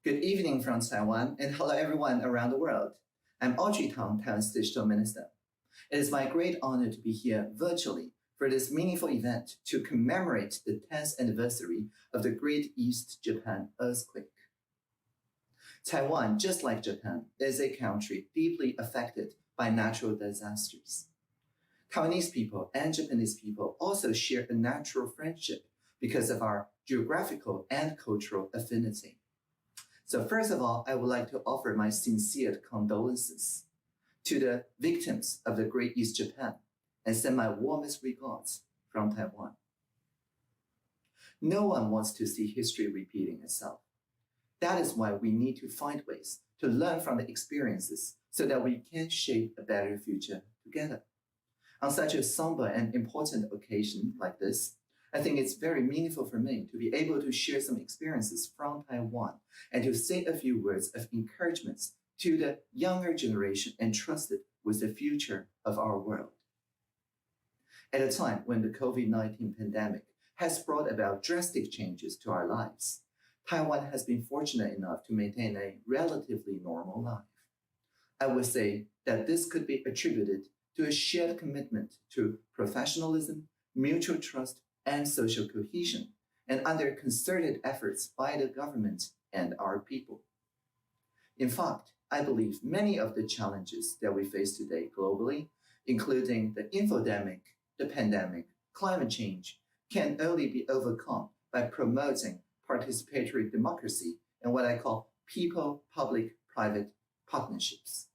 Good evening from Taiwan, and hello everyone around the world. I'm Audrey, Taiwan's digital minister. It is my great honor to be here virtually for this meaningful event to commemorate the 10th anniversary of the Great East Japan earthquake. Taiwan, just like Japan, is a country deeply affected by natural disasters. Taiwanese people and Japanese people also share a natural friendship because of our geographical and cultural affinity. So first of all, I would like to offer my sincere condolences to the victims of the Great East Japan and send my warmest regards from Taiwan. No one wants to see history repeating itself. That is why we need to find ways to learn from the experiences so that we can shape a better future together. On such a somber and important occasion like this, I think it's very meaningful for me to be able to share some experiences from Taiwan and to say a few words of encouragement to the younger generation entrusted with the future of our world. At a time when the COVID-19 pandemic has brought about drastic changes to our lives, Taiwan has been fortunate enough to maintain a relatively normal life. I would say that this could be attributed to a shared commitment to professionalism, mutual trust, and social cohesion, and under concerted efforts by the government and our people. In fact, I believe many of the challenges that we face today globally, including the infodemic, the pandemic, climate change, can only be overcome by promoting participatory democracy and what I call people-public-private partnerships.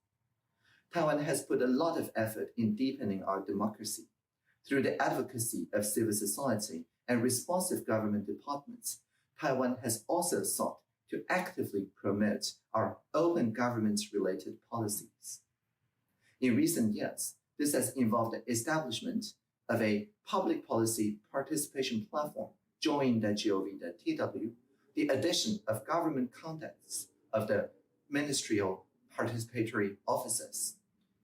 Taiwan has put a lot of effort in deepening our democracy. Through the advocacy of civil society and responsive government departments, Taiwan has also sought to actively promote our open government-related policies. In recent years, this has involved the establishment of a public policy participation platform, join.gov.tw, the addition of government contacts of the ministerial participatory officers,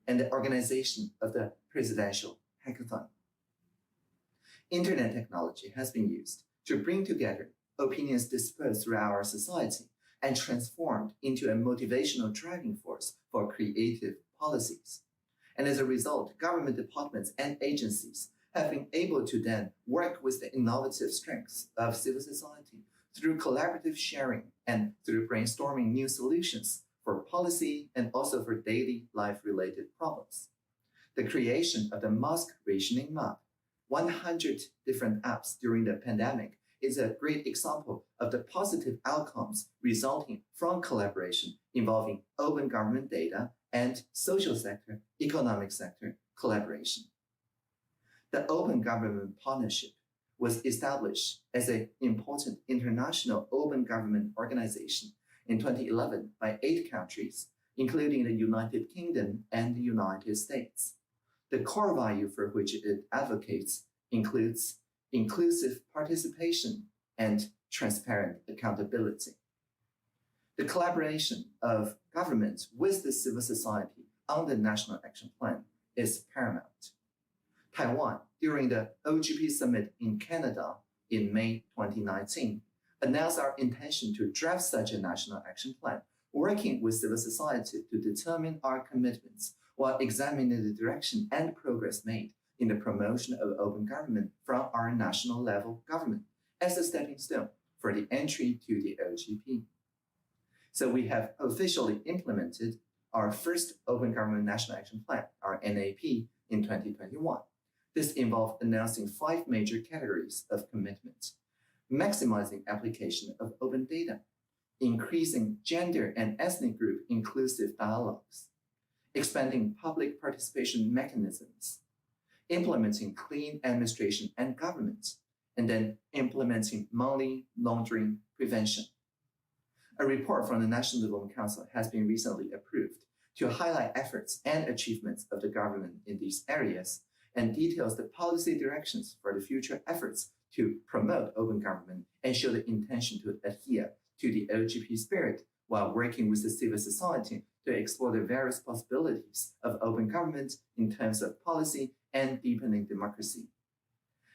and the organization of the presidential hackathon. Internet technology has been used to bring together opinions dispersed throughout our society and transformed into a motivational driving force for creative policies. And as a result, government departments and agencies have been able to then work with the innovative strengths of civil society through collaborative sharing and through brainstorming new solutions for policy and also for daily life-related problems. The creation of the mask rationing map, 100 different apps during the pandemic, is a great example of the positive outcomes resulting from collaboration involving open government data and social sector, economic sector collaboration. The Open Government Partnership was established as an important international open government organization in 2011 by 8 countries, including the United Kingdom and the United States. The core value for which it advocates includes inclusive participation and transparent accountability. The collaboration of government with the civil society on the National Action Plan is paramount. Taiwan, during the OGP Summit in Canada in May 2019, announced our intention to draft such a national action plan, working with civil society to determine our commitments while examining the direction and progress made in the promotion of open government from our national level government as a stepping stone for the entry to the OGP. So we have officially implemented our first Open Government National Action Plan, our NAP, in 2021. This involved announcing 5 major categories of commitment: maximizing application of open data, increasing gender and ethnic group inclusive dialogues, expanding public participation mechanisms, implementing clean administration and government, and then implementing money laundering prevention. A report from the National Development Council has been recently approved to highlight efforts and achievements of the government in these areas and details the policy directions for the future efforts to promote open government and show the intention to adhere to the OGP spirit while working with the civil society to explore the various possibilities of open government in terms of policy and deepening democracy.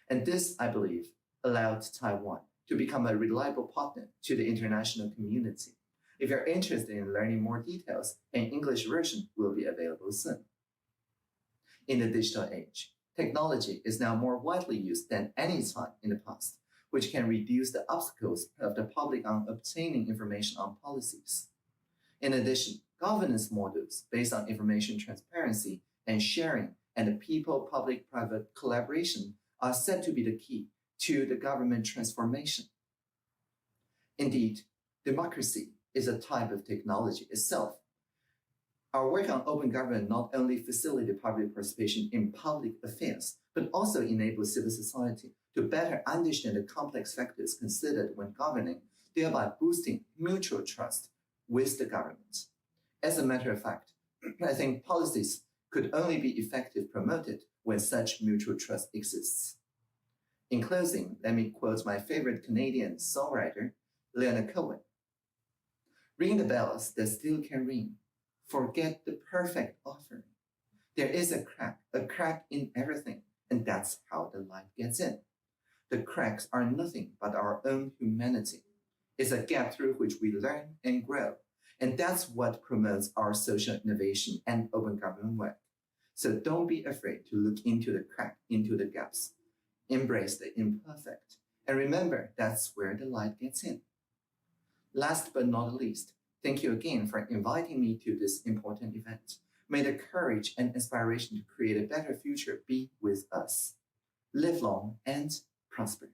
And this, I believe, allowed Taiwan to become a reliable partner to the international community, If you're interested in learning more details, an English version will be available soon. In the digital age, technology is now more widely used than any time in the past, which can reduce the obstacles of the public on obtaining information on policies. In addition, governance models based on information transparency and sharing and the people-public-private collaboration are said to be the key to the government transformation. Indeed, democracy is a type of technology itself. Our work on open government not only facilitates public participation in public affairs, but also enables civil society to better understand the complex factors considered when governing, thereby boosting mutual trust with the government. As a matter of fact, I think policies could only be effectively promoted when such mutual trust exists. In closing, let me quote my favorite Canadian songwriter, Leonard Cohen. Ring the bells that still can ring. Forget the perfect offering. There is a crack in everything, and that's how the light gets in. The cracks are nothing but our own humanity. It's a gap through which we learn and grow, and that's what promotes our social innovation and open government work. So don't be afraid to look into the crack, into the gaps. Embrace the imperfect, and remember that's where the light gets in. Last but not least, thank you again for inviting me to this important event. May the courage and inspiration to create a better future be with us. Live long and prosper.